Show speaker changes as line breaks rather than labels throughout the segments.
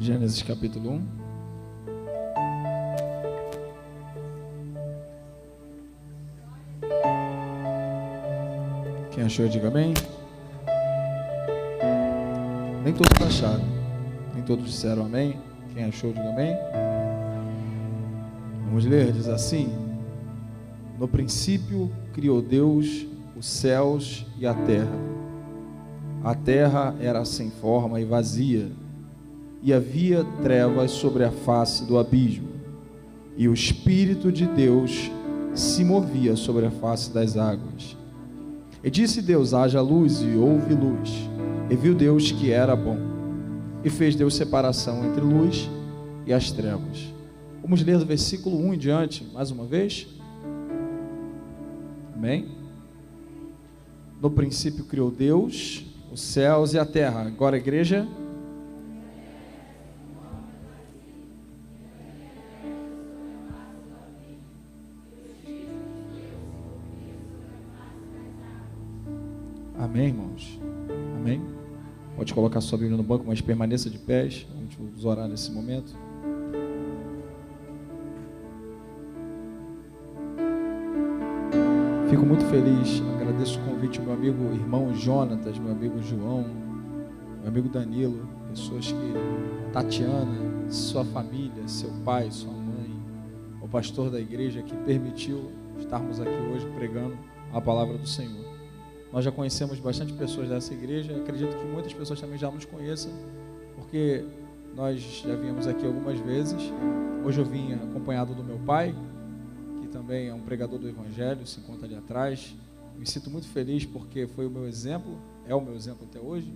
Gênesis capítulo 1. Quem achou, diga amém. Nem todos acharam, nem todos disseram amém. Quem achou, diga amém. Vamos ler, diz assim: no princípio criou Deus os céus e a terra. A terra era sem forma e vazia, e havia trevas sobre a face do abismo, e o Espírito de Deus se movia sobre a face das águas. E disse Deus: haja luz, e houve luz. E viu Deus que era bom. E fez Deus separação entre luz e as trevas. Vamos ler do versículo 1 em diante, mais uma vez. Amém? No princípio criou Deus os céus e a terra. Agora, igreja. Amém, irmãos? Amém? Pode colocar sua Bíblia no banco, mas permaneça de pés. Vamos orar nesse momento. Fico muito feliz, agradeço o convite do meu amigo irmão Jonatas, meu amigo João, meu amigo Danilo, pessoas que, Tatiana, sua família, seu pai, sua mãe, o pastor da igreja que permitiu estarmos aqui hoje pregando a palavra do Senhor. Nós já conhecemos bastante pessoas dessa igreja, acredito que muitas pessoas também já nos conheçam, porque nós já viemos aqui algumas vezes. Hoje eu vim acompanhado do meu pai, que também é um pregador do Evangelho, se encontra ali atrás. Me sinto muito feliz porque foi o meu exemplo, é o meu exemplo até hoje.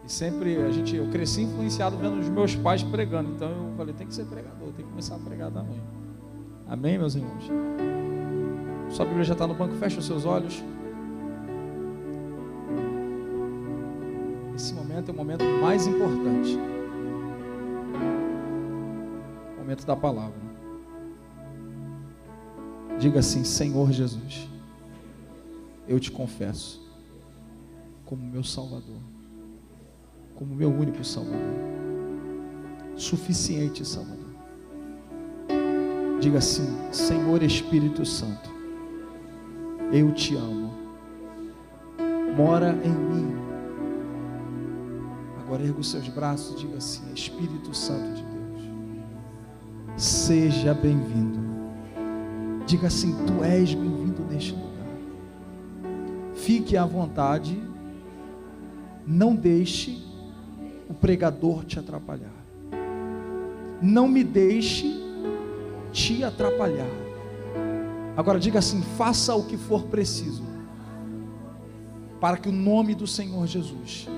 E sempre eu cresci influenciado vendo os meus pais pregando, então eu falei, tem que ser pregador, tem que começar a pregar também. Amém, meus irmãos? Sua Bíblia já está no banco, fecha os seus olhos. Esse momento é o momento mais importante, o momento da palavra. Diga assim: Senhor Jesus, eu te confesso como meu Salvador, como meu único Salvador, suficiente Salvador. Diga assim: Senhor Espírito Santo, eu te amo, mora em mim. Agora erga os seus braços e diga assim: Espírito Santo de Deus, seja bem-vindo. Diga assim: tu és bem-vindo neste lugar. Fique à vontade, não deixe o pregador te atrapalhar. Não me deixe te atrapalhar. Agora diga assim: faça o que for preciso, para que o nome do Senhor Jesus,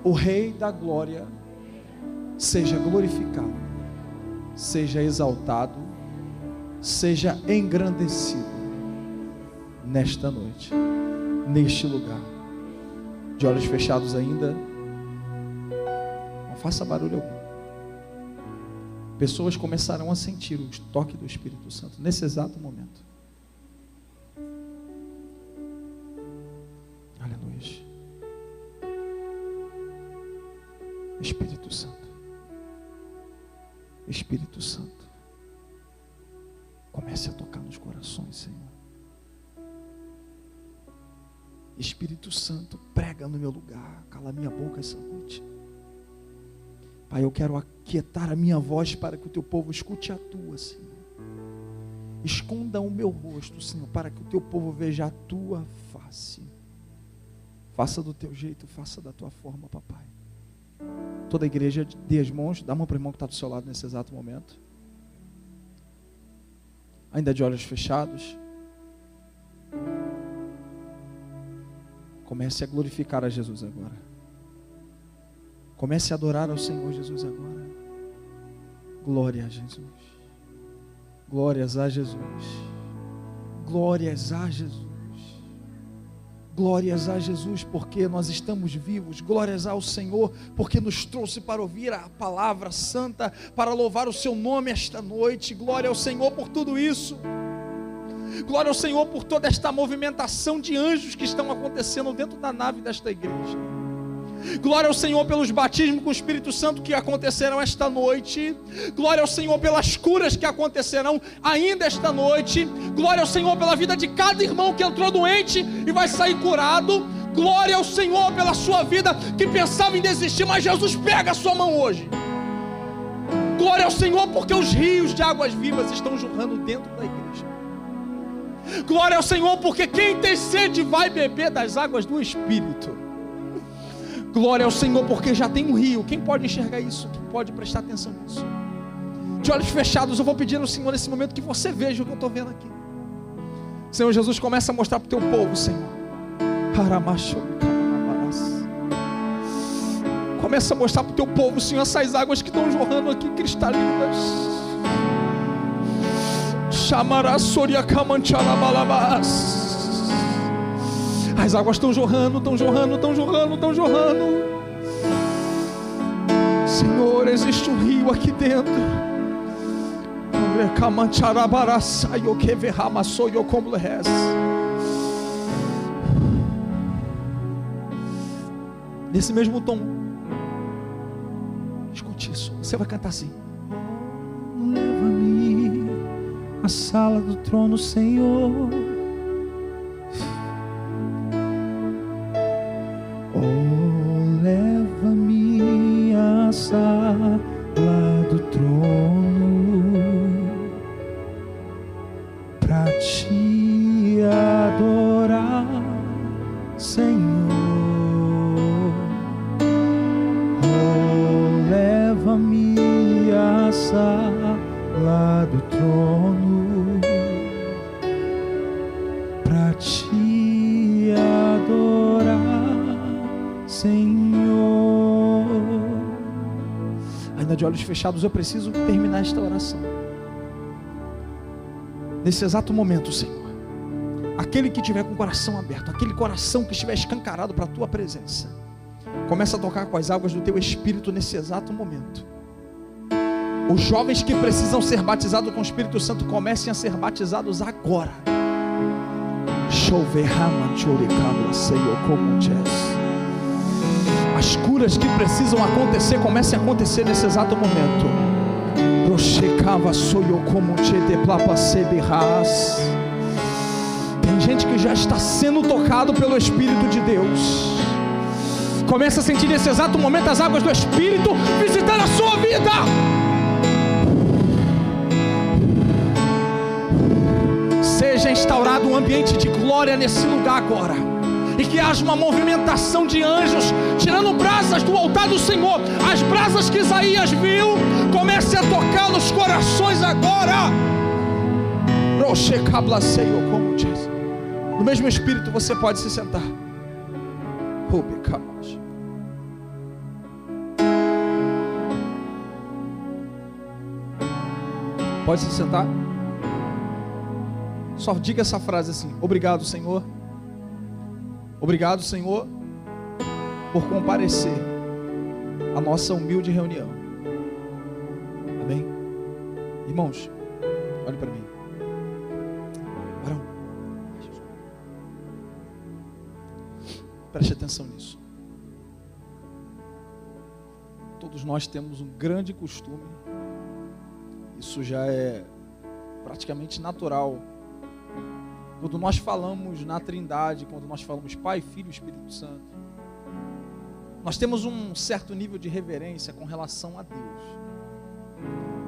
o Rei da Glória, seja glorificado, seja exaltado, seja engrandecido nesta noite, neste lugar. De olhos fechados ainda, não faça barulho algum. Pessoas começarão a sentir o toque do Espírito Santo nesse exato momento. Aleluia. Espírito Santo, Espírito Santo, comece a tocar nos corações, Senhor. Espírito Santo, prega no meu lugar, cala minha boca essa noite. Pai, eu quero aquietar a minha voz para que o teu povo escute a tua, Senhor. Esconda o meu rosto, Senhor, para que o teu povo veja a tua face. Faça do teu jeito, faça da tua forma, papai. Toda a igreja, dê as mãos, dá a mão para o irmão que está do seu lado nesse exato momento. Ainda de olhos fechados. Comece a glorificar a Jesus agora. Comece a adorar ao Senhor Jesus agora. Glória a Jesus. Glórias a Jesus. Glórias a Jesus. Glórias a Jesus, porque nós estamos vivos. Glórias ao Senhor, porque nos trouxe para ouvir a palavra santa, para louvar o seu nome esta noite. Glória ao Senhor por tudo isso. Glória ao Senhor por toda esta movimentação de anjos que estão acontecendo dentro da nave desta igreja. Glória ao Senhor pelos batismos com o Espírito Santo que acontecerão esta noite. Glória ao Senhor pelas curas que acontecerão ainda esta noite. Glória ao Senhor pela vida de cada irmão que entrou doente e vai sair curado. Glória ao Senhor pela sua vida que pensava em desistir, mas Jesus pega a sua mão hoje. Glória ao Senhor porque os rios de águas vivas estão jorrando dentro da igreja. Glória ao Senhor porque quem tem sede vai beber das águas do Espírito. Glória ao Senhor porque já tem um rio. Quem pode enxergar isso? Quem pode prestar atenção nisso? De olhos fechados eu vou pedir ao Senhor nesse momento que você veja o que eu estou vendo aqui. Senhor Jesus, começa a mostrar para o teu povo, Senhor. Começa a mostrar para o teu povo, Senhor, essas águas que estão jorrando aqui, cristalinas. As águas estão jorrando, estão jorrando, estão jorrando, estão jorrando. Senhor, existe um rio aqui dentro. Nesse mesmo tom, escute isso. Você vai cantar assim:
leva-me à sala do trono, Senhor. Oh, leva-me à sala do trono pra te adorar, Senhor. Oh, leva-me à sala do trono pra te adorar, Senhor.
Ainda de olhos fechados, eu preciso terminar esta oração. Nesse exato momento, Senhor, aquele que tiver com o coração aberto, aquele coração que estiver escancarado para a tua presença, começa a tocar com as águas do teu Espírito nesse exato momento. Os jovens que precisam ser batizados com o Espírito Santo comecem a ser batizados agora. As curas que precisam acontecer comecem a acontecer nesse exato momento. Tem gente que já está sendo tocado pelo Espírito de Deus. Começa a sentir nesse exato momento as águas do Espírito visitando a sua vida. Seja instaurado um ambiente de glória nesse lugar agora, e que haja uma movimentação de anjos tirando brasas do altar do Senhor. As brasas que Isaías viu, comece a tocar nos corações agora. No mesmo Espírito você pode se sentar. Pode se sentar. Só diga essa frase assim: obrigado, Senhor. Obrigado, Senhor, por comparecer à nossa humilde reunião. Amém? Irmãos, olhe para mim. Varão, preste atenção nisso. Todos nós temos um grande costume, isso já é praticamente natural. Quando nós falamos na Trindade, quando nós falamos Pai, Filho e Espírito Santo, nós temos um certo nível de reverência com relação a Deus.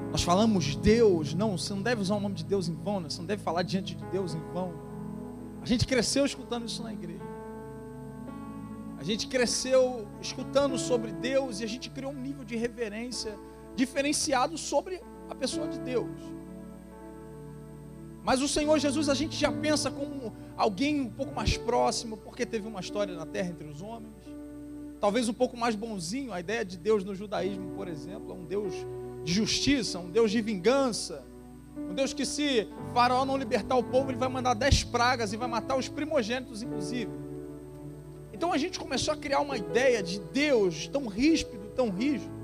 Nós falamos Deus, não, você não deve usar o nome de Deus em vão, né? Você não deve falar diante de Deus em vão. A gente cresceu escutando isso na igreja. A gente cresceu escutando sobre Deus e a gente criou um nível de reverência diferenciado sobre a pessoa de Deus. Mas o Senhor Jesus a gente já pensa como alguém um pouco mais próximo, porque teve uma história na terra entre os homens. Talvez um pouco mais bonzinho. A ideia de Deus no judaísmo, por exemplo, é um Deus de justiça, um Deus de vingança. Um Deus que, se Faraó não libertar o povo, ele vai mandar 10 pragas e vai matar os primogênitos, inclusive. Então a gente começou a criar uma ideia de Deus tão ríspido, tão rígido.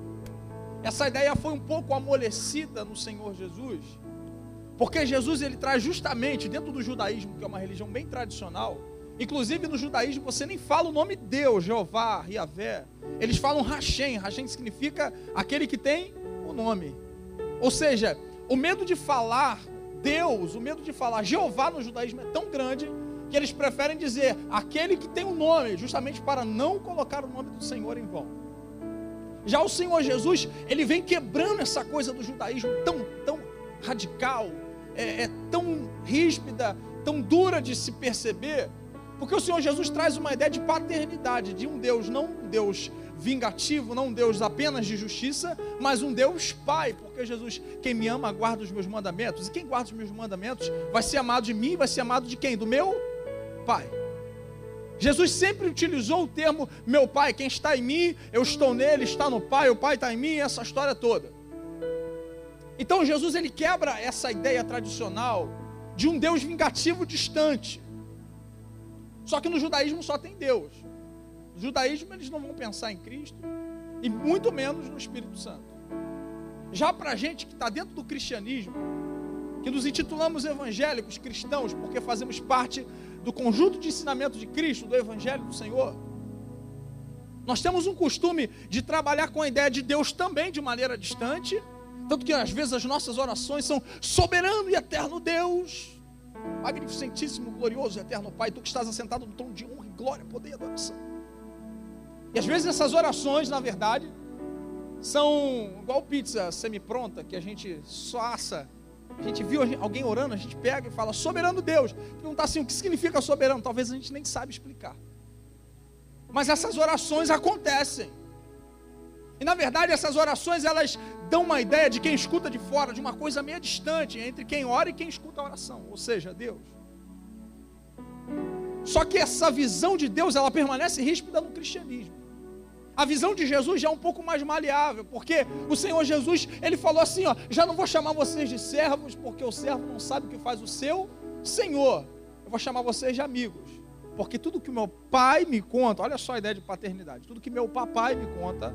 Essa ideia foi um pouco amolecida no Senhor Jesus. Porque Jesus, ele traz justamente, dentro do judaísmo, que é uma religião bem tradicional, Inclusive no judaísmo você nem fala o nome Deus, Jeová, Yahvé. Eles falam Hashem. Hashem significa aquele que tem o nome. Ou seja, o medo de falar Deus, o medo de falar Jeová no judaísmo é tão grande que eles preferem dizer aquele que tem o nome, justamente para não colocar o nome do Senhor em vão. Já o Senhor Jesus, ele vem quebrando essa coisa do judaísmo tão radical, tão ríspida, tão dura de se perceber, porque o Senhor Jesus traz uma ideia de paternidade, de um Deus, não um Deus vingativo, não um Deus apenas de justiça, mas um Deus Pai, porque Jesus, quem me ama, guarda os meus mandamentos, e quem guarda os meus mandamentos vai ser amado de mim, vai ser amado de quem? Do meu Pai. Jesus sempre utilizou o termo meu Pai, quem está em mim, eu estou nele, está no Pai, o Pai está em mim, essa história toda. Então Jesus, ele quebra essa ideia tradicional de um Deus vingativo distante. Só que no judaísmo só tem Deus. No judaísmo eles não vão pensar em Cristo, e muito menos no Espírito Santo. Já para a gente que está dentro do cristianismo, que nos intitulamos evangélicos cristãos, porque fazemos parte do conjunto de ensinamento de Cristo, do Evangelho do Senhor, nós temos um costume de trabalhar com a ideia de Deus também de maneira distante, tanto que às vezes as nossas orações são soberano e eterno Deus, magnificentíssimo, glorioso e eterno Pai, tu que estás assentado no trono de honra e glória, poder e adoração. E às vezes essas orações, na verdade, são igual pizza semi-pronta, que a gente só assa. A gente viu alguém orando, a gente pega e fala, soberano Deus. Perguntar assim, o que significa soberano? Talvez a gente nem sabe explicar. Mas essas orações acontecem. E na verdade essas orações, elas dão uma ideia de quem escuta de fora, de uma coisa meio distante, entre quem ora e quem escuta a oração, ou seja, Deus. Só que essa visão de Deus, ela permanece ríspida no cristianismo. A visão de Jesus já é um pouco mais maleável, porque o Senhor Jesus, ele falou assim, ó, já não vou chamar vocês de servos, porque o servo não sabe o que faz o seu Senhor. Eu vou chamar vocês de amigos, porque tudo que o meu pai me conta, olha só a ideia de paternidade, tudo que meu papai me conta,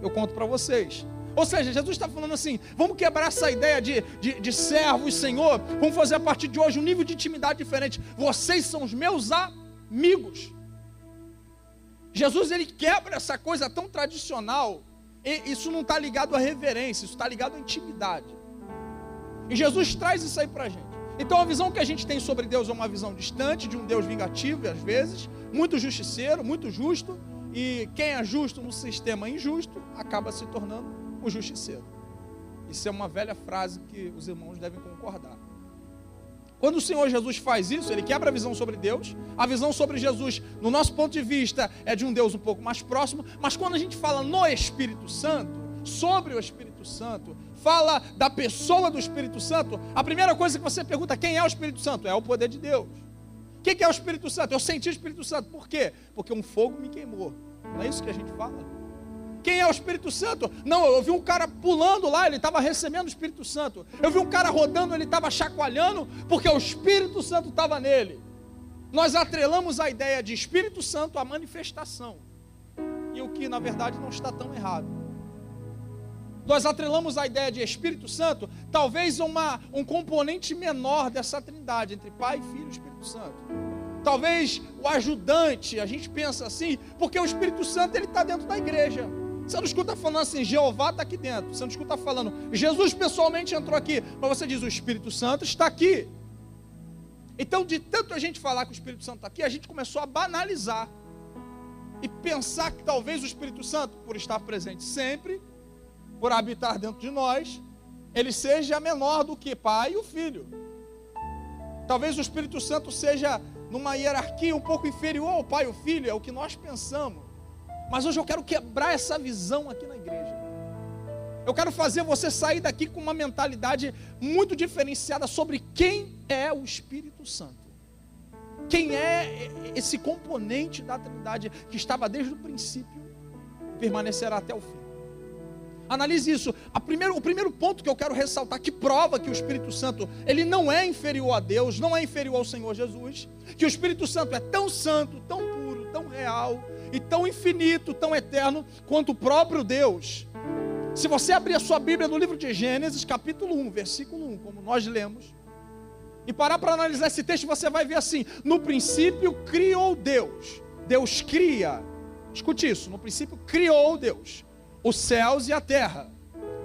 eu conto para vocês. Ou seja, Jesus está falando assim, vamos quebrar essa ideia de servo e Senhor, vamos fazer a partir de hoje um nível de intimidade diferente. Vocês são os meus amigos. Jesus, ele quebra essa coisa tão tradicional, e isso não está ligado à reverência, isso está ligado à intimidade. E Jesus traz isso aí para a gente. Então a visão que a gente tem sobre Deus é uma visão distante, de um Deus vingativo, e às vezes, muito justiceiro, muito justo, e quem é justo no sistema injusto, acaba se tornando o justiceiro. Isso é uma velha frase que os irmãos devem concordar. Quando o Senhor Jesus faz isso, ele quebra a visão sobre Deus. A visão sobre Jesus, no nosso ponto de vista, é de um Deus um pouco mais próximo. Mas quando a gente fala no Espírito Santo, sobre o Espírito Santo, fala da pessoa do Espírito Santo, a primeira coisa que você pergunta, quem é o Espírito Santo? É o poder de Deus. O que é o Espírito Santo? Eu senti o Espírito Santo. Por quê? Porque um fogo me queimou. Não é isso que a gente fala? Quem é o Espírito Santo? Não, eu vi um cara pulando lá, ele estava recebendo o Espírito Santo. Eu vi um cara rodando, ele estava chacoalhando, porque o Espírito Santo estava nele. Nós atrelamos a ideia de Espírito Santo à manifestação. E o que na verdade não está tão errado. Nós atrelamos a ideia de Espírito Santo, talvez um componente menor dessa trindade, entre Pai, Filho e Espírito Santo. Talvez o ajudante, a gente pensa assim, porque o Espírito Santo ele está dentro da igreja. Você não escuta falando assim, Jeová está aqui dentro. Você não escuta falando, Jesus pessoalmente entrou aqui. Mas você diz, o Espírito Santo está aqui. Então, de tanto a gente falar que o Espírito Santo está aqui, a gente começou a banalizar. E pensar que talvez o Espírito Santo, por estar presente sempre, por habitar dentro de nós, ele seja menor do que Pai e o Filho. Talvez o Espírito Santo seja numa hierarquia um pouco inferior ao Pai e o Filho, é o que nós pensamos. Mas hoje eu quero quebrar essa visão aqui na igreja. Eu quero fazer você sair daqui com uma mentalidade muito diferenciada sobre quem é o Espírito Santo. Quem é esse componente da Trindade que estava desde o princípio e permanecerá até o fim. Analise isso. O primeiro ponto que eu quero ressaltar, que prova que o Espírito Santo ele não é inferior a Deus, não é inferior ao Senhor Jesus, que o Espírito Santo é tão santo, tão puro, tão real, e tão infinito, tão eterno, quanto o próprio Deus. Se você abrir a sua Bíblia no livro de Gênesis, capítulo 1, versículo 1, como nós lemos, e parar para analisar esse texto, você vai ver assim: no princípio criou Deus. Deus cria. Escute isso: no princípio criou Deus os céus e a terra.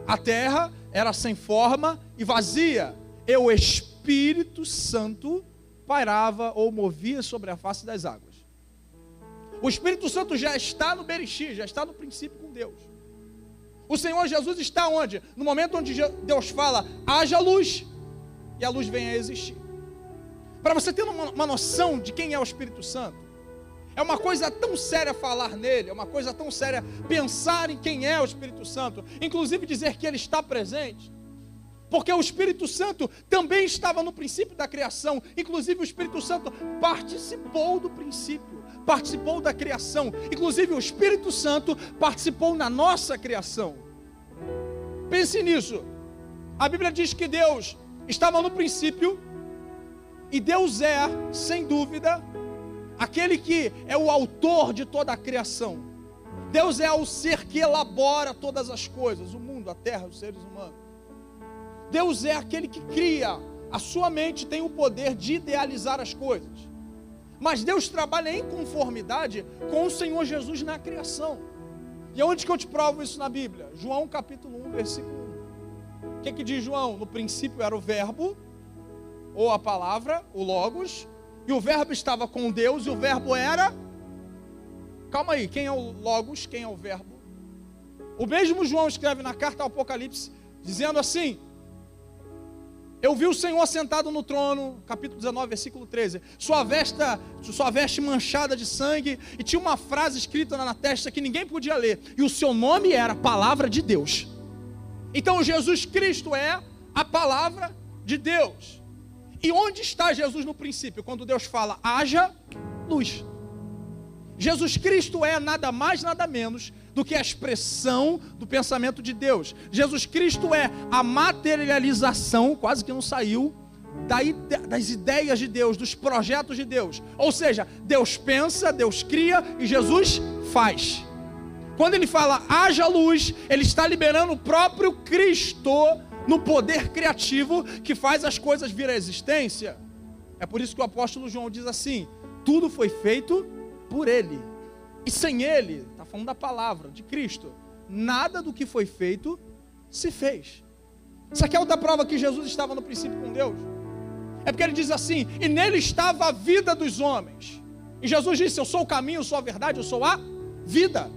A terra era sem forma e vazia, e o Espírito Santo pairava ou movia sobre a face das águas. O Espírito Santo já está no Bereshit, já está no princípio com Deus. O Senhor Jesus está onde? No momento onde Deus fala: haja luz, e a luz vem a existir. Para você ter uma noção de quem é o Espírito Santo, é uma coisa tão séria falar nele, é uma coisa tão séria pensar em quem é o Espírito Santo, inclusive dizer que ele está presente, porque o Espírito Santo também estava no princípio da criação. Inclusive o Espírito Santo participou do princípio, participou da criação. Inclusive o Espírito Santo participou na nossa criação. Pense nisso. A Bíblia diz que Deus estava no princípio, e Deus é, sem dúvida, aquele que é o autor de toda a criação. Deus é o ser que elabora todas as coisas, o mundo, a terra, os seres humanos. Deus é aquele que cria. A sua mente tem o poder de idealizar as coisas. Mas Deus trabalha em conformidade com o Senhor Jesus na criação. E onde que eu te provo isso na Bíblia? João capítulo 1, versículo 1. O que diz João? No princípio era o verbo, ou a palavra, o logos, e o verbo estava com Deus, e o verbo era... Calma aí, quem é o logos? Quem é o verbo? O mesmo João escreve na carta ao Apocalipse, dizendo assim: eu vi o Senhor sentado no trono, capítulo 19, versículo 13, sua veste manchada de sangue, e tinha uma frase escrita na testa que ninguém podia ler, e o seu nome era Palavra de Deus. Então Jesus Cristo é a Palavra de Deus. E onde está Jesus no princípio? Quando Deus fala: haja luz. Jesus Cristo é nada mais, nada menos do que a expressão do pensamento de Deus. Jesus Cristo é a materialização, quase que não saiu, das ideias de Deus, dos projetos de Deus. Ou seja, Deus pensa, Deus cria e Jesus faz. Quando ele fala haja luz, ele está liberando o próprio Cristo no poder criativo que faz as coisas vir à existência. É por isso que o apóstolo João diz assim: tudo foi feito por ele, e sem ele, está falando da palavra de Cristo, nada do que foi feito se fez. Isso aqui é outra prova que Jesus estava no princípio com Deus. É porque ele diz assim: e nele estava a vida dos homens. E Jesus disse: eu sou o caminho, eu sou a verdade, eu sou a vida.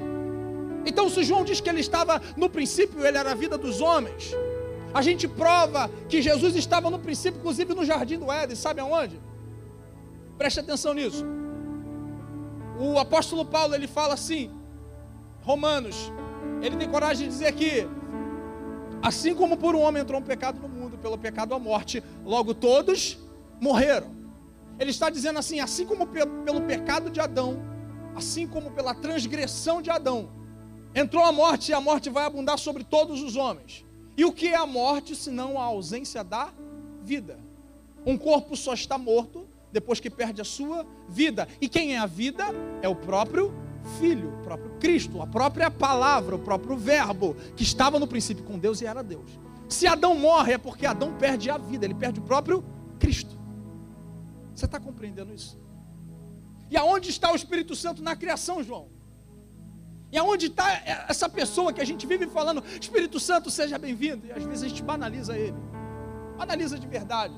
Então se João diz que ele estava no princípio, ele era a vida dos homens, a gente prova que Jesus estava no princípio, inclusive no jardim do Éden. Sabe aonde? Preste atenção nisso. O apóstolo Paulo, ele fala assim, Romanos, ele tem coragem de dizer que assim como por um homem entrou um pecado no mundo, pelo pecado a morte, logo todos morreram. Ele está dizendo assim: assim como pelo pecado de Adão, assim como pela transgressão de Adão, entrou a morte, e a morte vai abundar sobre todos os homens. E o que é a morte, senão a ausência da vida? Um corpo só está morto depois que perde a sua vida. E quem é a vida? É o próprio Filho, o próprio Cristo, a própria palavra, o próprio verbo, que estava no princípio com Deus e era Deus. Se Adão morre, é porque Adão perde a vida, ele perde o próprio Cristo. Você está compreendendo isso? E aonde está o Espírito Santo na criação, João? E aonde está essa pessoa que a gente vive falando: Espírito Santo, seja bem-vindo? E às vezes a gente banaliza ele, banaliza de verdade,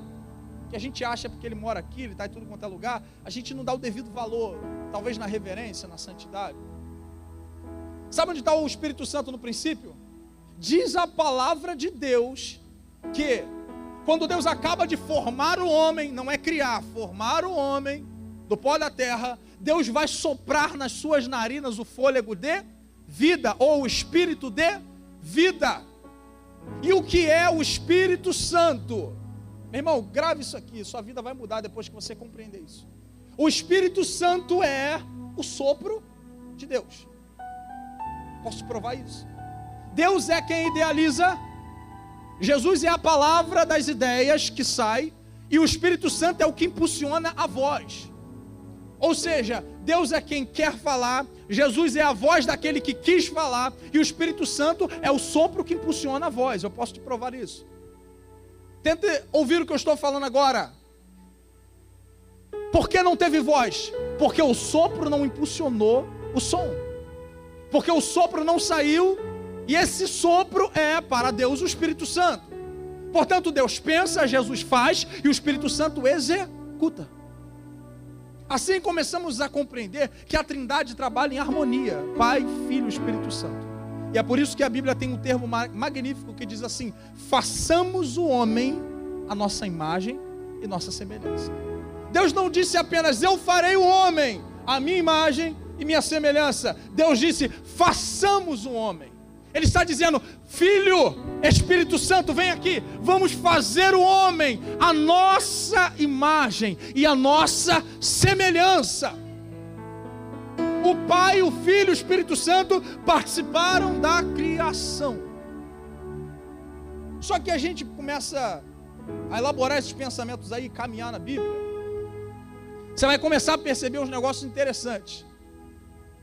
que a gente acha porque ele mora aqui, ele está em tudo quanto é lugar, a gente não dá o devido valor, talvez na reverência, na santidade. Sabe onde está o Espírito Santo no princípio? Diz a palavra de Deus que quando Deus acaba de formar o homem, não é criar, formar o homem do pó da terra, Deus vai soprar nas suas narinas o fôlego de vida, ou o espírito de vida. E o que é o Espírito Santo? Meu irmão, grave isso aqui, sua vida vai mudar depois que você compreender isso. O Espírito Santo é o sopro de Deus. Posso provar isso? Deus é quem idealiza, Jesus é a palavra das ideias que sai, e o Espírito Santo é o que impulsiona a voz. Ou seja, Deus é quem quer falar, Jesus é a voz daquele que quis falar, e o Espírito Santo é o sopro que impulsiona a voz. Eu posso te provar isso. Tente ouvir o que eu estou falando agora. Por que não teve voz? Porque o sopro não impulsionou o som. Porque o sopro não saiu, e esse sopro é para Deus o Espírito Santo. Portanto, Deus pensa, Jesus faz, e o Espírito Santo executa. Assim começamos a compreender que a Trindade trabalha em harmonia, Pai, Filho e Espírito Santo. E é por isso que a Bíblia tem um termo magnífico que diz assim: façamos o homem a nossa imagem e nossa semelhança. Deus não disse apenas: eu farei o homem a minha imagem e minha semelhança. Deus disse: façamos o homem. Ele está dizendo: Filho, Espírito Santo, vem aqui, vamos fazer o homem a nossa imagem e a nossa semelhança. O Pai, o Filho e o Espírito Santo participaram da criação. Só que a gente começa a elaborar esses pensamentos aí, caminhar na Bíblia, você vai começar a perceber uns negócios interessantes.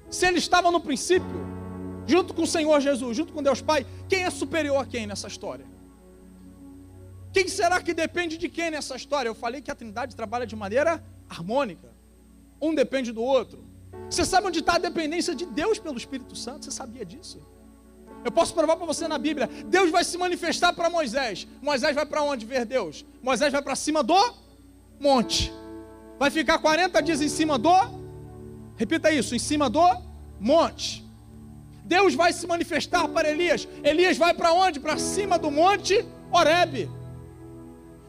Se ele estava no princípio, junto com o Senhor Jesus, junto com Deus Pai, quem é superior a quem nessa história? Quem será que depende de quem nessa história? Eu falei que a Trindade trabalha de maneira harmônica. Um depende do outro. Você sabe onde está a dependência de Deus pelo Espírito Santo? Você sabia disso? Eu posso provar para você na Bíblia. Deus vai se manifestar para Moisés. Moisés vai para onde ver Deus? Moisés vai para cima do monte. Vai ficar 40 dias em cima do... Repita isso, em cima do monte. Deus vai se manifestar para Elias. Elias vai para onde? Para cima do monte Horebe.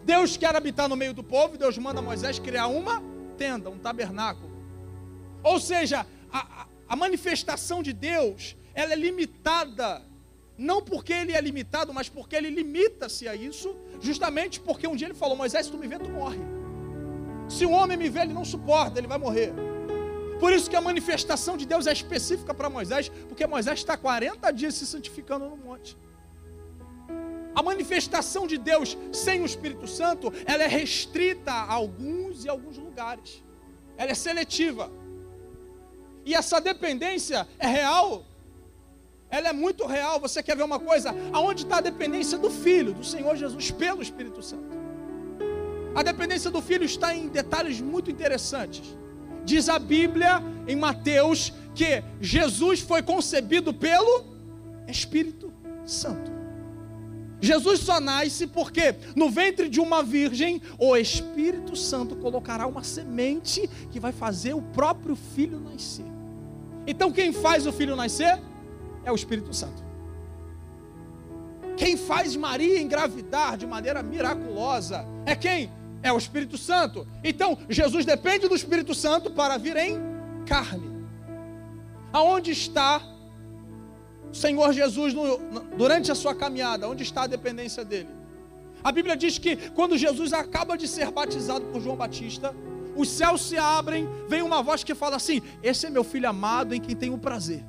Deus quer habitar no meio do povo. Deus manda Moisés criar uma tenda, um tabernáculo. Ou seja, a manifestação de Deus, ela é limitada. Não porque ele é limitado, mas porque ele limita-se a isso. Justamente porque um dia ele falou: Moisés, se tu me vê, tu morre. Se um homem me vê, ele não suporta, ele vai morrer. Por isso que a manifestação de Deus é específica para Moisés, porque Moisés está 40 dias se santificando no monte. A manifestação de Deus sem o Espírito Santo, ela é restrita a alguns e alguns lugares. Ela é seletiva. E essa dependência é real. Ela é muito real. Você quer ver uma coisa? Aonde está a dependência do Filho, do Senhor Jesus, pelo Espírito Santo? A dependência do Filho está em detalhes muito interessantes. Diz a Bíblia em Mateus que Jesus foi concebido pelo Espírito Santo. Jesus só nasce porque no ventre de uma virgem o Espírito Santo colocará uma semente que vai fazer o próprio Filho nascer. Então quem faz o Filho nascer é o Espírito Santo. Quem faz Maria engravidar de maneira miraculosa é quem? É o Espírito Santo. Então, Jesus depende do Espírito Santo para vir em carne. Aonde está o Senhor Jesus durante a sua caminhada? Onde está a dependência dele? A Bíblia diz que quando Jesus acaba de ser batizado por João Batista, os céus se abrem, vem uma voz que fala assim: esse é meu filho amado em quem tenho prazer.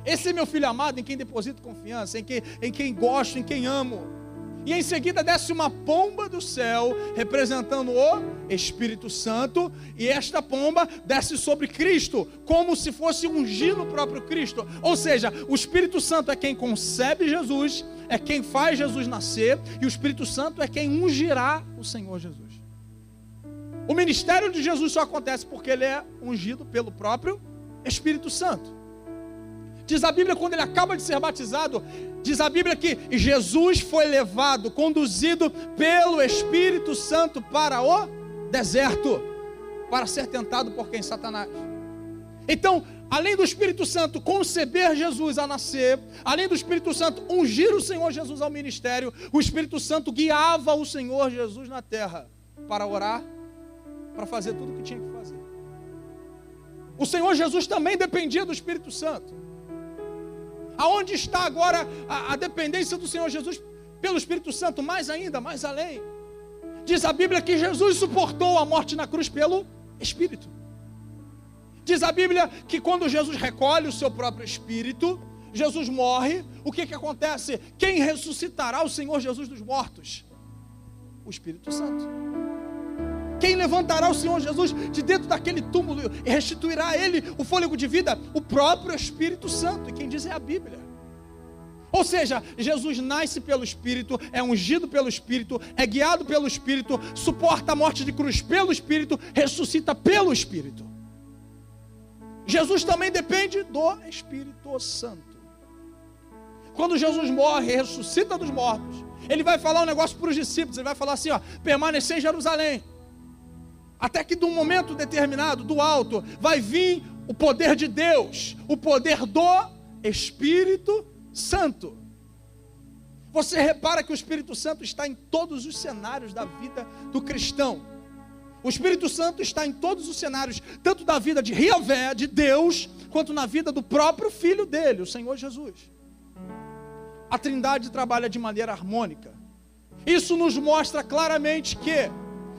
Esse é meu filho amado em quem deposito confiança, em quem gosto, em quem amo. E em seguida desce uma pomba do céu, representando o Espírito Santo, e esta pomba desce sobre Cristo, como se fosse ungir no próprio Cristo. Ou seja, o Espírito Santo é quem concebe Jesus, é quem faz Jesus nascer, e o Espírito Santo é quem ungirá o Senhor Jesus. O ministério de Jesus só acontece porque ele é ungido pelo próprio Espírito Santo. Diz a Bíblia, quando ele acaba de ser batizado, diz a Bíblia que Jesus foi levado, conduzido pelo Espírito Santo para o deserto, para ser tentado por quem? Satanás. Então, além do Espírito Santo conceber Jesus a nascer, além do Espírito Santo ungir o Senhor Jesus ao ministério, o Espírito Santo guiava o Senhor Jesus na terra para orar, para fazer tudo o que tinha que fazer. O Senhor Jesus também dependia do Espírito Santo. Aonde está agora a dependência do Senhor Jesus pelo Espírito Santo? Mais ainda, mais além. Diz a Bíblia que Jesus suportou a morte na cruz pelo Espírito. Diz a Bíblia que quando Jesus recolhe o seu próprio Espírito, Jesus morre, o que acontece? Quem ressuscitará o Senhor Jesus dos mortos? O Espírito Santo. Quem levantará o Senhor Jesus de dentro daquele túmulo e restituirá a ele o fôlego de vida? O próprio Espírito Santo. E quem diz é a Bíblia. Ou seja, Jesus nasce pelo Espírito, é ungido pelo Espírito, é guiado pelo Espírito, suporta a morte de cruz pelo Espírito, ressuscita pelo Espírito. Jesus também depende do Espírito Santo. Quando Jesus morre e ressuscita dos mortos, ele vai falar um negócio para os discípulos, ele vai falar assim, permanecer em Jerusalém, até que de um momento determinado, do alto, vai vir o poder de Deus, o poder do Espírito Santo. Você repara que o Espírito Santo está em todos os cenários da vida do cristão. O Espírito Santo está em todos os cenários, tanto da vida de Yahvé, de Deus, quanto na vida do próprio Filho dele, o Senhor Jesus. A Trindade trabalha de maneira harmônica. Isso nos mostra claramente que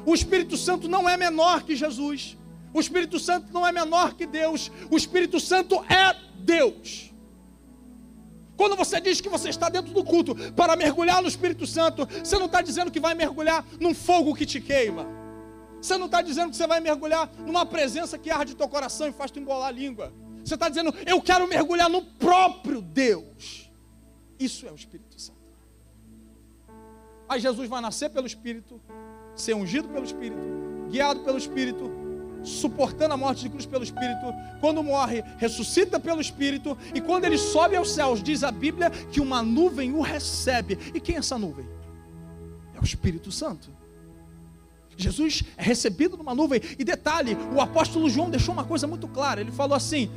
o Espírito Santo não é menor que Jesus. O Espírito Santo não é menor que Deus. O Espírito Santo é Deus. Quando você diz que você está dentro do culto para mergulhar no Espírito Santo, você não está dizendo que vai mergulhar num fogo que te queima. Você não está dizendo que você vai mergulhar numa presença que arde teu coração e faz tu embolar a língua. Você está dizendo, eu quero mergulhar no próprio Deus. Isso é o Espírito Santo. Aí Jesus vai nascer pelo Espírito, ser ungido pelo Espírito, guiado pelo Espírito, suportando a morte de cruz pelo Espírito. Quando morre, ressuscita pelo Espírito. E quando ele sobe aos céus, diz a Bíblia que uma nuvem o recebe. E quem é essa nuvem? É o Espírito Santo. Jesus é recebido numa nuvem. E detalhe, o apóstolo João deixou uma coisa muito clara. Ele falou assim,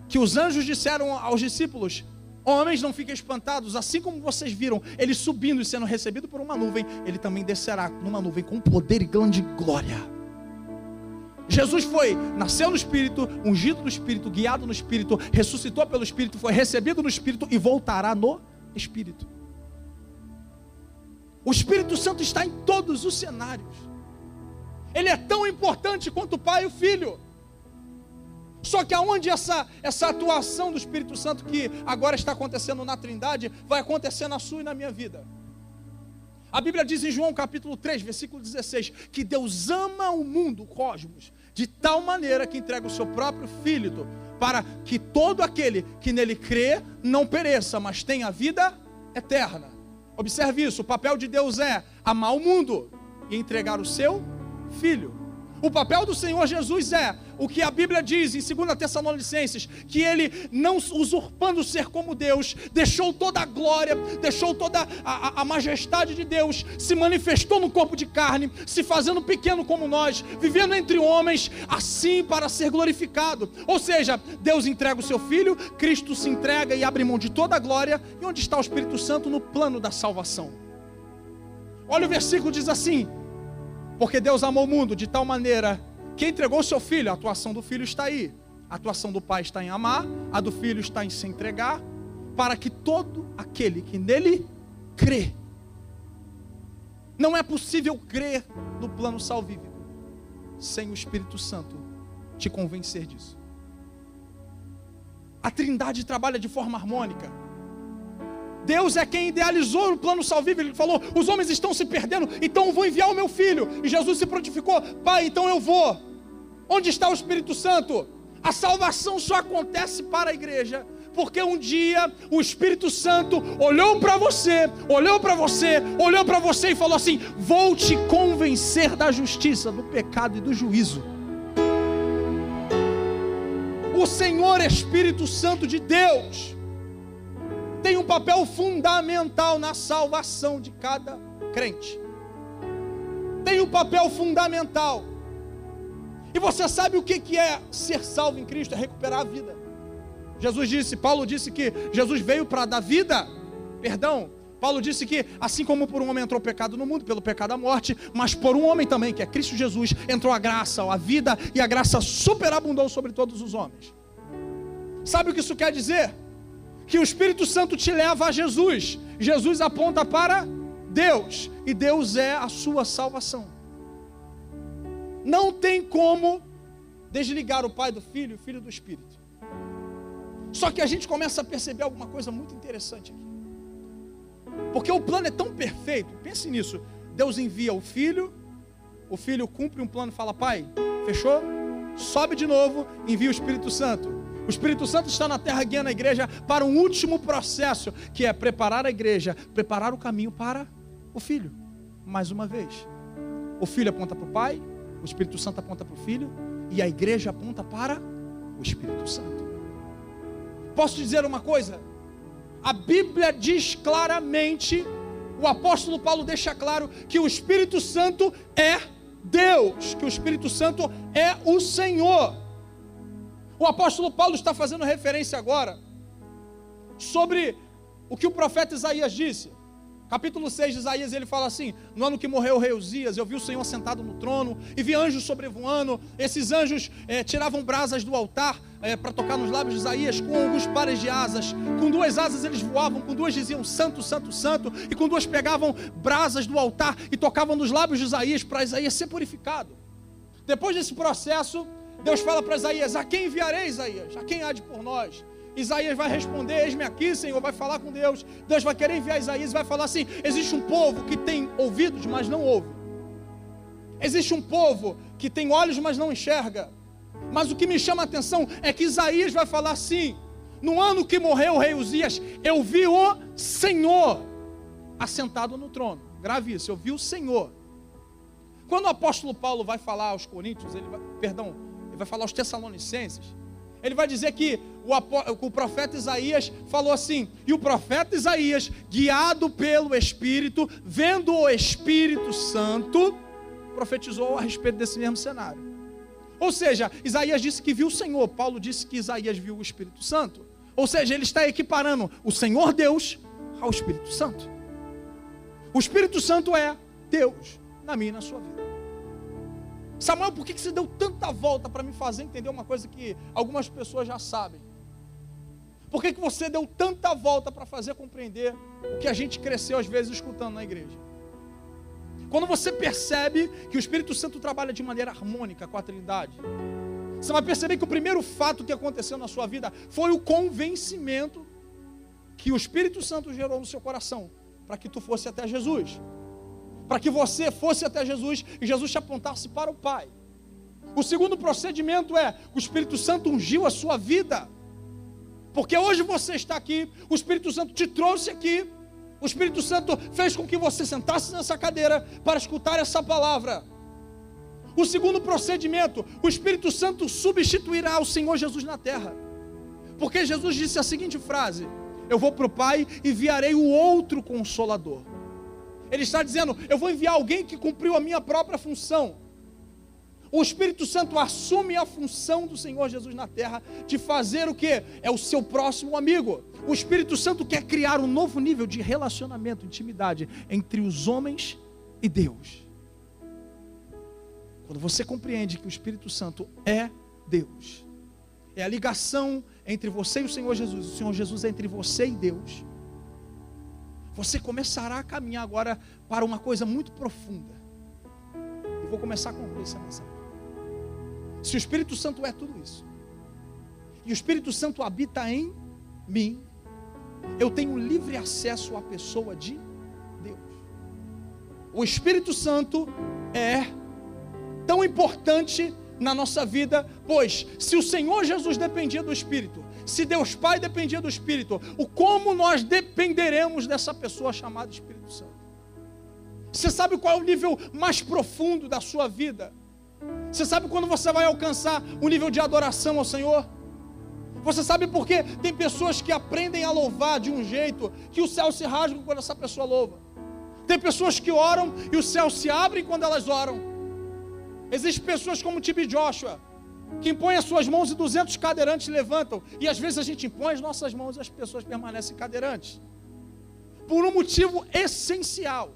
que os anjos disseram aos discípulos, homens, não fiquem espantados, assim como vocês viram ele subindo e sendo recebido por uma nuvem, ele também descerá numa nuvem com poder e grande glória. Jesus nasceu no Espírito, ungido no Espírito, guiado no Espírito, ressuscitou pelo Espírito, foi recebido no Espírito e voltará no Espírito. O Espírito Santo está em todos os cenários. Ele é tão importante quanto o Pai e o Filho. Só que aonde essa atuação do Espírito Santo que agora está acontecendo na Trindade, vai acontecer na sua e na minha vida. A Bíblia diz em João capítulo 3, versículo 16, que Deus ama o mundo, o cosmos, de tal maneira que entrega o seu próprio Filho, para que todo aquele que nele crê não pereça, mas tenha vida eterna. Observe isso, o papel de Deus é amar o mundo e entregar o seu Filho. O papel do Senhor Jesus é o que a Bíblia diz em 2 Tessalonicenses, que ele, não usurpando ser como Deus, deixou toda a glória, deixou toda a majestade de Deus, se manifestou no corpo de carne, se fazendo pequeno como nós, vivendo entre homens, assim para ser glorificado. Ou seja, Deus entrega o seu Filho, Cristo se entrega e abre mão de toda a glória. E onde está o Espírito Santo? No plano da salvação. Olha o versículo, diz assim, porque Deus amou o mundo de tal maneira que entregou o seu Filho. A atuação do Filho está aí. A atuação do Pai está em amar. A do Filho está em se entregar. Para que todo aquele que nele crê. Não é possível crer no plano salvífico sem o Espírito Santo te convencer disso. A Trindade trabalha de forma harmônica. Deus é quem idealizou o plano salvífico. Ele falou, os homens estão se perdendo, então eu vou enviar o meu Filho. E Jesus se prontificou, Pai, então eu vou. Onde está o Espírito Santo? A salvação só acontece para a igreja, porque um dia o Espírito Santo olhou para você, olhou para você, olhou para você e falou assim, vou te convencer da justiça, do pecado e do juízo. O Senhor Espírito Santo de Deus tem um papel fundamental na salvação de cada crente. Tem um papel fundamental. E você sabe o que é ser salvo em Cristo? É recuperar a vida. Paulo disse que Jesus veio para dar vida. Paulo disse que assim como por um homem entrou o pecado no mundo, pelo pecado a morte, mas por um homem também, que é Cristo Jesus, entrou a graça, a vida, e a graça superabundou sobre todos os homens. Sabe o que isso quer dizer? Que o Espírito Santo te leva a Jesus. Jesus aponta para Deus, e Deus é a sua salvação. Não tem como desligar o Pai do Filho e o Filho do Espírito. Só que a gente começa a perceber alguma coisa muito interessante aqui. Porque o plano é tão perfeito, pense nisso. Deus envia o Filho cumpre um plano e fala, Pai, fechou? Sobe de novo, envia o Espírito Santo. O Espírito Santo está na terra guiando a igreja para um último processo, que é preparar a igreja, preparar o caminho para o Filho. Mais uma vez, o Filho aponta para o Pai, o Espírito Santo aponta para o Filho, e a igreja aponta para o Espírito Santo. Posso dizer uma coisa? A Bíblia diz claramente, o apóstolo Paulo deixa claro que o Espírito Santo é Deus, que o Espírito Santo é o Senhor. O apóstolo Paulo está fazendo referência agora sobre o que o profeta Isaías disse. Capítulo 6 de Isaías, ele fala assim: no ano que morreu o rei Uzias, eu vi o Senhor sentado no trono, e vi anjos sobrevoando. Esses anjos tiravam brasas do altar para tocar nos lábios de Isaías, com alguns pares de asas. Com 2 asas eles voavam, com 2 diziam santo, santo, santo, e com 2 pegavam brasas do altar e tocavam nos lábios de Isaías, para Isaías ser purificado. Depois desse processo, Deus fala para Isaías: a quem enviarei, Isaías? A quem há de por nós? Isaías vai responder: eis-me aqui, Senhor. Vai falar com Deus. Deus vai querer enviar Isaías e vai falar assim: existe um povo que tem ouvidos, mas não ouve. Existe um povo que tem olhos, mas não enxerga. Mas o que me chama a atenção é que Isaías vai falar assim: no ano que morreu o rei Uzias, eu vi o Senhor assentado no trono. Grave isso, eu vi o Senhor. Quando o apóstolo Paulo vai falar aos Coríntios, ele vai falar aos Tessalonicenses, ele vai dizer que o profeta Isaías falou assim: e o profeta Isaías, guiado pelo Espírito, vendo o Espírito Santo, profetizou a respeito desse mesmo cenário. Ou seja, Isaías disse que viu o Senhor, Paulo disse que Isaías viu o Espírito Santo. Ou seja, ele está equiparando o Senhor Deus ao Espírito Santo. O Espírito Santo é Deus na minha e na sua vida. Samuel, por que você deu tanta volta para me fazer entender uma coisa que algumas pessoas já sabem? Por que você deu tanta volta para fazer compreender o que a gente cresceu às vezes escutando na igreja? Quando você percebe que o Espírito Santo trabalha de maneira harmônica com a Trindade, você vai perceber que o primeiro fato que aconteceu na sua vida foi o convencimento que o Espírito Santo gerou no seu coração para que tu fosse até Jesus. Para que você fosse até Jesus e Jesus te apontasse para o Pai. O segundo procedimento é: o Espírito Santo ungiu a sua vida. Porque hoje você está aqui, o Espírito Santo te trouxe aqui, o Espírito Santo fez com que você sentasse nessa cadeira para escutar essa palavra. O segundo procedimento: o Espírito Santo substituirá o Senhor Jesus na terra. Porque Jesus disse a seguinte frase: eu vou para o Pai e enviarei o outro Consolador. Ele está dizendo: eu vou enviar alguém que cumpriu a minha própria função. O Espírito Santo assume a função do Senhor Jesus na terra de fazer o que? É o seu próximo amigo. O Espírito Santo quer criar um novo nível de relacionamento, intimidade entre os homens e Deus. Quando você compreende que o Espírito Santo é Deus, é a ligação entre você e o Senhor Jesus, o Senhor Jesus é entre você e Deus, você começará a caminhar agora para uma coisa muito profunda. Eu vou começar a concluir essa mensagem. Se o Espírito Santo é tudo isso, e o Espírito Santo habita em mim, eu tenho livre acesso à pessoa de Deus. O Espírito Santo é tão importante na nossa vida, pois se o Senhor Jesus dependia do Espírito, se Deus Pai dependia do Espírito, como nós dependeremos dessa pessoa chamada Espírito Santo? Você sabe qual é o nível mais profundo da sua vida? Você sabe quando você vai alcançar um nível de adoração ao Senhor? Você sabe por quê? Tem pessoas que aprendem a louvar de um jeito que o céu se rasga quando essa pessoa louva. Tem pessoas que oram e o céu se abre quando elas oram. Existem pessoas como T.B. Joshua, que impõem as suas mãos e 200 cadeirantes levantam. E às vezes a gente impõe as nossas mãos e as pessoas permanecem cadeirantes. Por um motivo essencial.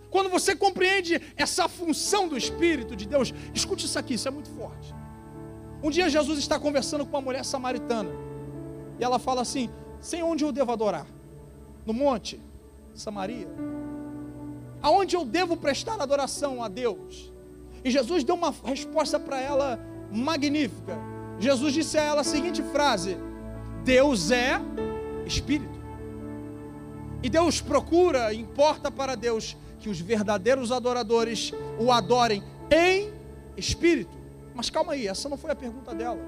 Quando você compreende essa função do Espírito de Deus, escute isso aqui, isso é muito forte. Um dia Jesus está conversando com uma mulher samaritana. E ela fala assim: Senhor, onde eu devo adorar? No monte? Samaria? Aonde eu devo prestar adoração a Deus? E Jesus deu uma resposta para ela magnífica. Jesus disse a ela a seguinte frase: Deus é Espírito. E Deus procura, importa para Deus que os verdadeiros adoradores o adorem em Espírito. Mas calma aí, essa não foi a pergunta dela.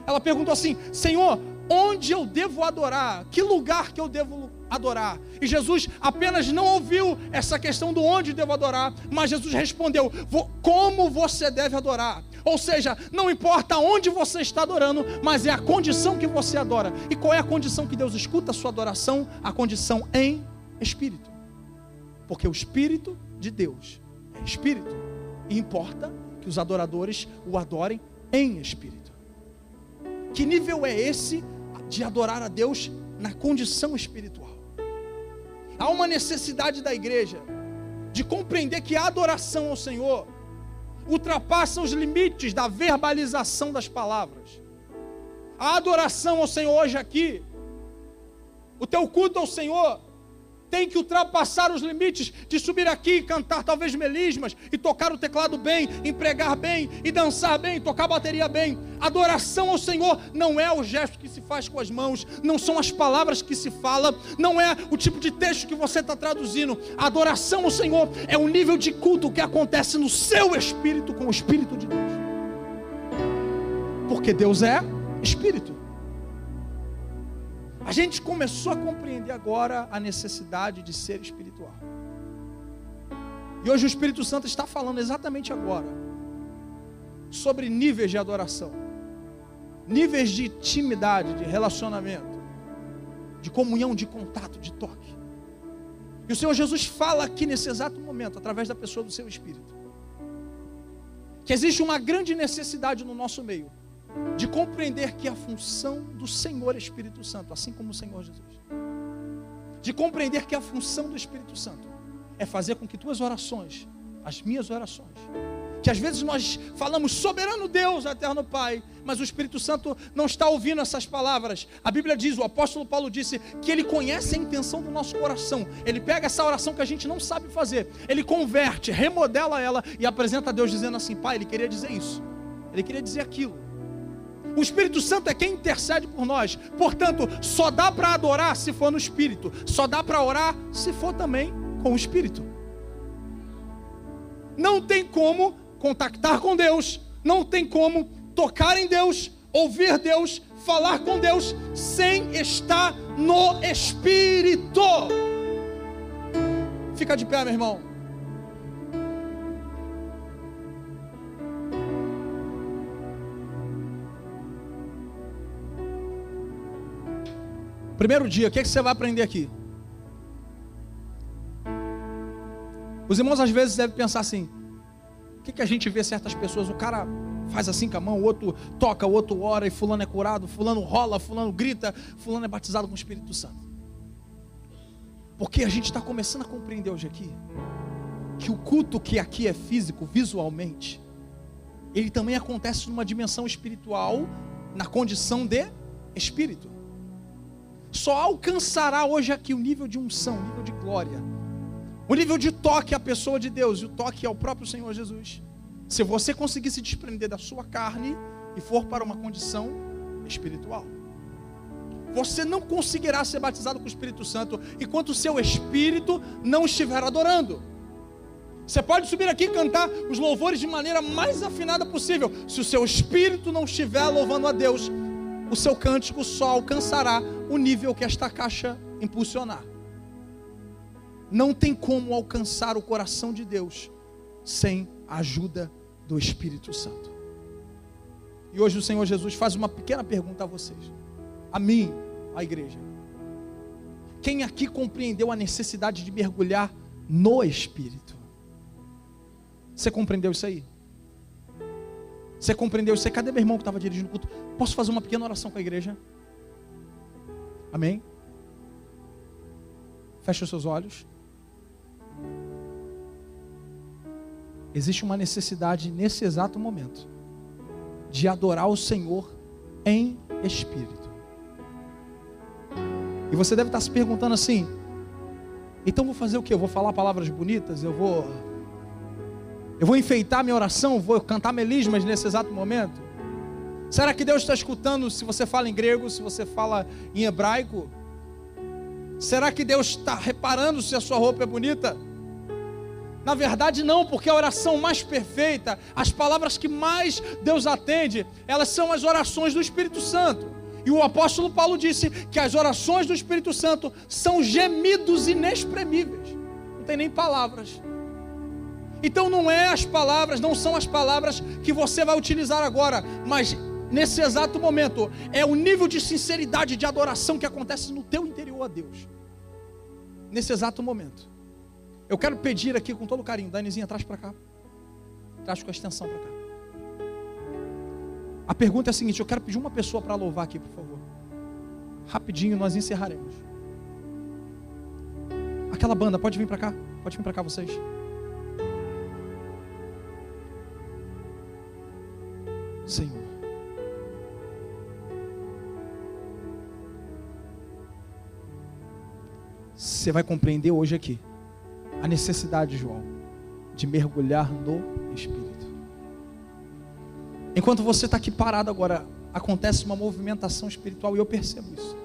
Ela perguntou assim: Senhor, onde eu devo adorar? Que lugar que eu devo adorar? E Jesus apenas não ouviu essa questão do onde devo adorar, mas Jesus respondeu: como você deve adorar. Ou seja, não importa onde você está adorando, mas é a condição que você adora. E qual é a condição que Deus escuta a sua adoração? A condição em espírito. Porque o Espírito de Deus é espírito, e importa que os adoradores o adorem em espírito. Que nível é esse de adorar a Deus na condição espiritual? Há uma necessidade da igreja de compreender que a adoração ao Senhor ultrapassa os limites da verbalização das palavras. A adoração ao Senhor hoje aqui, o teu culto ao Senhor, tem que ultrapassar os limites de subir aqui e cantar talvez melismas, e tocar o teclado bem, e pregar bem, e dançar bem, tocar bateria bem. Adoração ao Senhor não é o gesto que se faz com as mãos, não são as palavras que se fala, não é o tipo de texto que você está traduzindo. A adoração ao Senhor é um nível de culto que acontece no seu espírito com o Espírito de Deus. Porque Deus é Espírito. A gente começou a compreender agora a necessidade de ser espiritual. E hoje o Espírito Santo está falando exatamente agora sobre níveis de adoração, níveis de intimidade, de relacionamento, de comunhão, de contato, de toque. E o Senhor Jesus fala aqui nesse exato momento, através da pessoa do seu Espírito, que existe uma grande necessidade no nosso meio de compreender que a função do Senhor é Espírito Santo, assim como o Senhor Jesus, de compreender que a função do Espírito Santo é fazer com que tuas orações, as minhas orações, que às vezes nós falamos soberano Deus, eterno Pai, mas o Espírito Santo não está ouvindo essas palavras. A Bíblia diz, o apóstolo Paulo disse que ele conhece a intenção do nosso coração. Ele pega essa oração que a gente não sabe fazer, ele converte, remodela ela e apresenta a Deus dizendo assim: Pai, ele queria dizer isso, ele queria dizer aquilo. O Espírito Santo é quem intercede por nós. Portanto, só dá para adorar se for no Espírito, só dá para orar se for também com o Espírito. Não tem como contactar com Deus, não tem como tocar em Deus, ouvir Deus, falar com Deus, sem estar no Espírito. Fica de pé, meu irmão. Primeiro dia, o que você vai aprender aqui? Os irmãos às vezes devem pensar assim: o que a gente vê certas pessoas, o cara faz assim com a mão, o outro toca, o outro ora, e fulano é curado, fulano rola, fulano grita, fulano é batizado com o Espírito Santo. Porque a gente está começando a compreender hoje aqui que o culto que aqui é físico, visualmente, ele também acontece numa dimensão espiritual, na condição de Espírito. Só alcançará hoje aqui o nível de unção, o nível de glória, o nível de toque à pessoa de Deus, e o toque ao próprio Senhor Jesus, se você conseguir se desprender da sua carne e for para uma condição espiritual. Você não conseguirá ser batizado com o Espírito Santo enquanto o seu espírito não estiver adorando. Você pode subir aqui e cantar os louvores de maneira mais afinada possível. Se o seu espírito não estiver louvando a Deus, o seu cântico só alcançará o nível que esta caixa impulsionar. Não tem como alcançar o coração de Deus sem a ajuda do Espírito Santo. E hoje o Senhor Jesus faz uma pequena pergunta a vocês, a mim, a igreja. Quem aqui compreendeu a necessidade de mergulhar no Espírito? Você compreendeu isso aí? Você compreendeu isso aí? Cadê meu irmão que estava dirigindo o culto? Posso fazer uma pequena oração com a igreja? Amém? Feche os seus olhos. Existe uma necessidade nesse exato momento de adorar o Senhor em espírito. E você deve estar se perguntando assim: então vou fazer o quê? Eu vou falar palavras bonitas? Eu vou enfeitar minha oração? Vou cantar melismas nesse exato momento? Será que Deus está escutando se você fala em grego, se você fala em hebraico? Será que Deus está reparando se a sua roupa é bonita? Na verdade não, porque a oração mais perfeita, as palavras que mais Deus atende, elas são as orações do Espírito Santo. E o apóstolo Paulo disse que as orações do Espírito Santo são gemidos inexprimíveis. Não tem nem palavras. Então não são as palavras que você vai utilizar agora, mas nesse exato momento, é o nível de sinceridade, de adoração que acontece no teu interior a Deus. Nesse exato momento. Eu quero pedir aqui com todo carinho, Danizinha, traz para cá. Traz com a extensão para cá. A pergunta é a seguinte, eu quero pedir uma pessoa para louvar aqui, por favor. Rapidinho, nós encerraremos. Aquela banda, pode vir para cá? Pode vir para cá vocês. Senhor. Você vai compreender hoje aqui a necessidade, João, de mergulhar no Espírito. Enquanto você está aqui parado agora, acontece uma movimentação espiritual e eu percebo isso.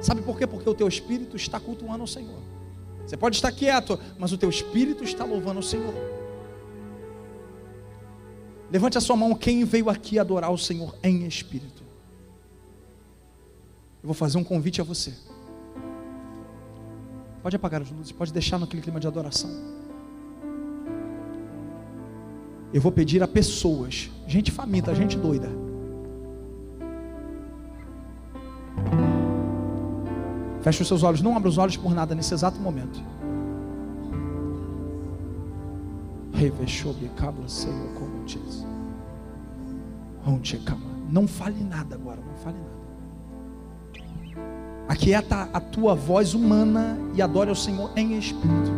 Sabe por quê? Porque o teu espírito está cultuando o Senhor. Você pode estar quieto, mas o teu espírito está louvando o Senhor. Levante a sua mão quem veio aqui adorar o Senhor em espírito. Eu vou fazer um convite a você. Pode apagar as luzes, pode deixar naquele clima de adoração. Eu vou pedir a pessoas, gente faminta, gente doida. Feche os seus olhos, não abra os olhos por nada nesse exato momento. Não fale nada agora, não fale nada. Aquieta a tua voz humana e adore ao Senhor em espírito.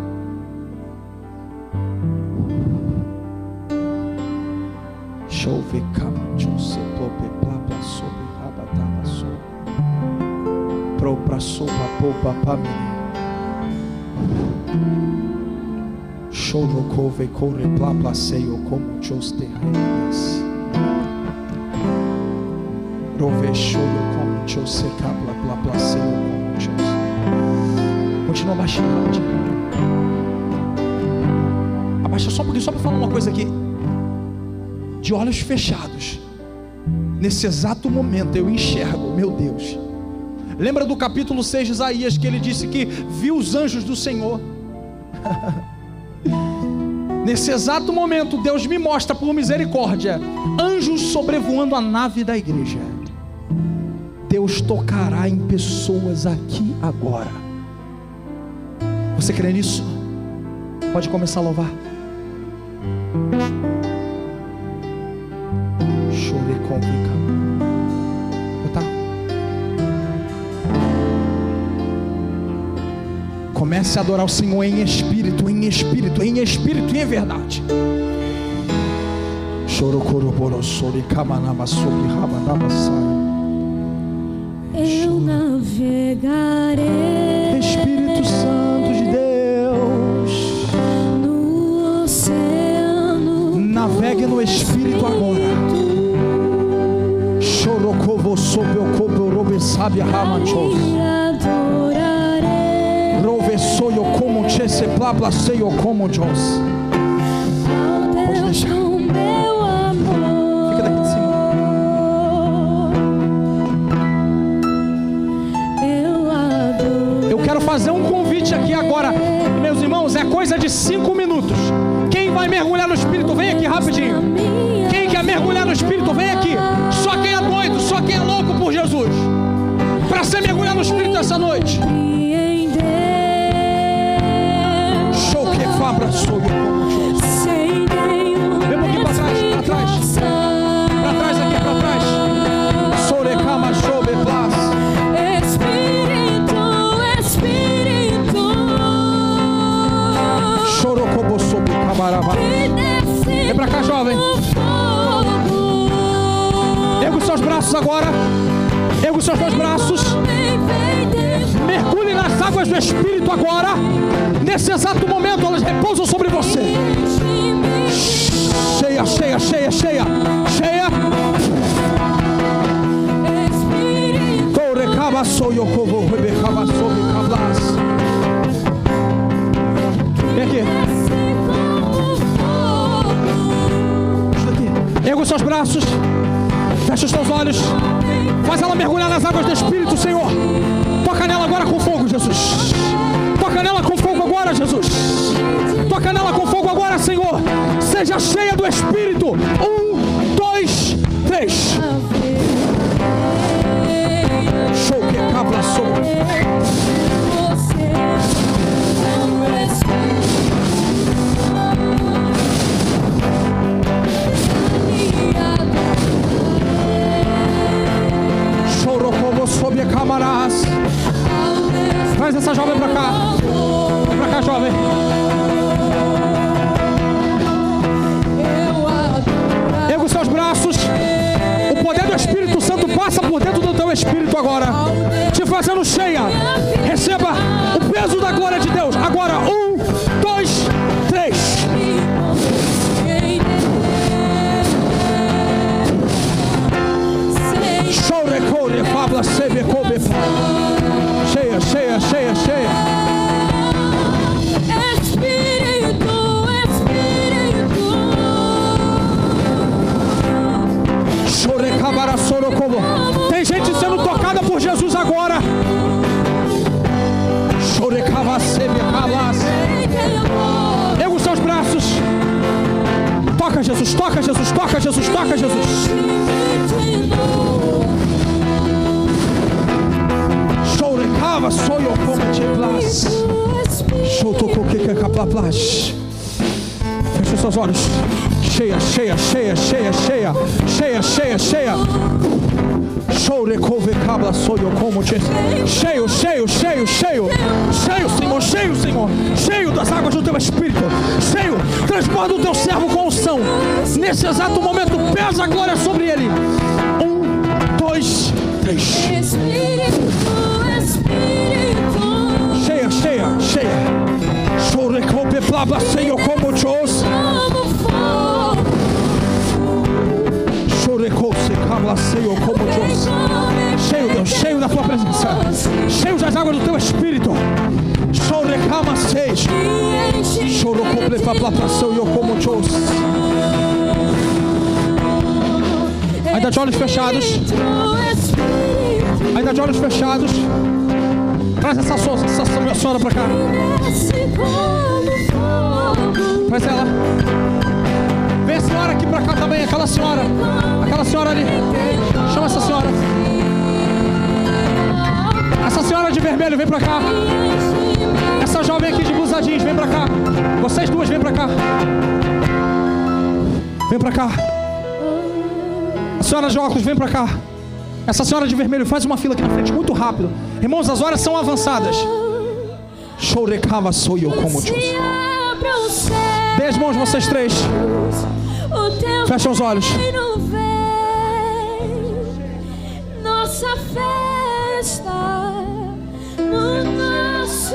Continua baixando. Abaixa só um pouquinho, só para falar uma coisa aqui. De olhos fechados, nesse exato momento eu enxergo, meu Deus. Lembra do capítulo 6 de Isaías, que ele disse que viu os anjos do Senhor. Nesse exato momento Deus me mostra por misericórdia anjos sobrevoando a nave da igreja. Deus tocará em pessoas aqui agora. Você crê nisso? Pode começar a louvar. Chore com Comece a adorar o Senhor em espírito, em espírito, em espírito e em verdade.
Eu navegarei,
Espírito Santo de Deus,
no oceano.
navegue no Espírito agora. Chorocovo sob o cobo robe sabe ramachos. Rove soio como chese plapla seio como jos. Pode deixar. Fica daqui de cima. Eu quero fazer um convite aqui agora, meus irmãos, é coisa de 5 minutos. Quem vai mergulhar no Espírito, vem aqui rapidinho. Quem quer mergulhar no Espírito, vem aqui. Só quem é doido, só quem é louco por Jesus, para ser mergulhar no Espírito essa noite. Show que fabra sob como Deus. Vem um pouquinho para trás, para trás. Para trás aqui, para trás. Sorecama sob plas.
Espírito, Espírito.
Chorou como sob camarava. Vem para cá, jovem. Erga os seus braços agora. Erga os seus dois braços. Mergulhe nas águas do Espírito agora. Nesse exato momento elas repousam sobre você. Cheia, cheia, cheia, cheia, cheia. Torecaba soio como rebecaba sob cablas. Vem aqui.
Erga os seus braços. Fecha os teus olhos. Faz ela mergulhar nas águas do Espírito, Senhor. Toca nela agora com fogo, Jesus. Toca nela com fogo agora, Jesus. Toca nela com fogo agora, Senhor. Seja cheia do Espírito. 1, 2, 3. Show que cabra sou. Choro como sob camarás. Traz essa jovem pra cá. Vem pra cá, jovem. Erga os seus braços. O poder do Espírito Santo passa por dentro do teu espírito agora, te fazendo cheia. Receba o peso da glória de Deus. Agora, 1, 2, 3. Chore, core, fabla, sebe, cobe. Cheia, cheia, cheia, cheia.
Espírito, Espírito.
Chore, cabara, soro, como. Tem gente sendo tocada por Jesus agora. Chore, cava, sebe, calas. Erga os seus braços. Toca, Jesus, toca, Jesus, toca, Jesus, toca, Jesus. Chourecava, sou eu como te plas. Choutoco que capaplas. Fecha os seus olhos. Cheia, cheia, cheia, cheia, cheia, cheia, cheia, cheia. Chourecove cabla, sou eu como te. Cheio, cheio, cheio, cheio. Cheio, Senhor, cheio, Senhor. Cheio das águas do teu Espírito. Cheio, transborda o teu servo com unção. Nesse exato momento, pesa a glória sobre ele. 1, 2, 3.
Espírito, Espírito.
Cheia, cheia, cheia. Chourecove plabla, Senhor, como te ouço. Chourecove cabla, Senhor, como te ouço. Cheio, Deus, cheio da tua presença. Cheio das águas do teu Espírito. Chourecama, seis. Chourecove plabla, Senhor, como te ouço. Ainda de olhos fechados. Ainda de olhos fechados. Traz essa senhora pra cá. Traz ela. Vem a senhora aqui pra cá também. Aquela senhora ali. Chama essa senhora. Essa senhora de vermelho, vem pra cá. Essa jovem aqui de blusa jeans, vem pra cá. Vocês duas, vem pra cá. Vem pra cá. A senhora de óculos, vem pra cá. Essa senhora de vermelho, faz uma fila aqui na frente, muito rápido. Irmãos, as horas são avançadas. Chourecava, sou eu como Deus. Dê as mãos, vocês três. Fechem os olhos.
Nossa festa no nosso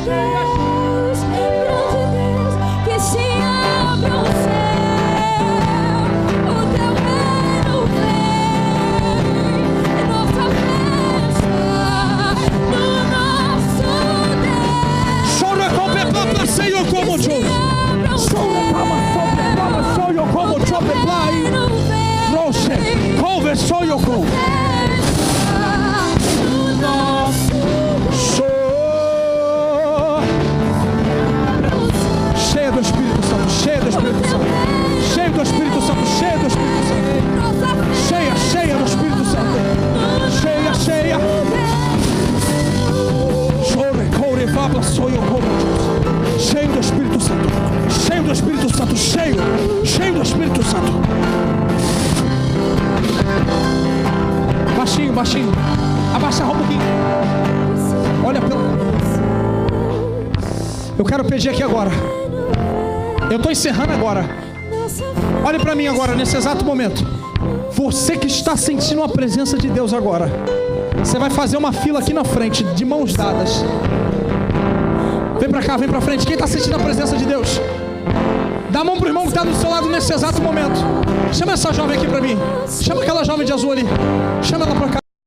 Deus, grande Deus, que se abra o céu, o teu reino vem. Nossa festa no nosso Deus.
Chourecava, Senhor, como Deus. Chourecava, Senhor, como Deus. Roche, couve, sou eu com. Cheia do Espírito Santo, cheia do Espírito Santo, cheia do Espírito Santo, cheia do Espírito Santo, cheia, cheia do Espírito Santo, cheia, cheia. Chore, coure, fabla, sou eu como Deus. Cheio do Espírito Santo, cheio do Espírito Santo, cheio, cheio do Espírito Santo. Baixinho, baixinho. Abaixa a roupa aqui. Olha pelo. Eu quero pedir aqui agora. Eu estou encerrando agora. Olhe para mim agora, nesse exato momento. Você que está sentindo a presença de Deus agora, você vai fazer uma fila aqui na frente, de mãos dadas. Vem para cá, vem para frente. Quem está sentindo a presença de Deus? Dá a mão pro irmão que está do seu lado nesse exato momento. Chama essa jovem aqui para mim. Chama aquela jovem de azul ali. Chama ela para cá.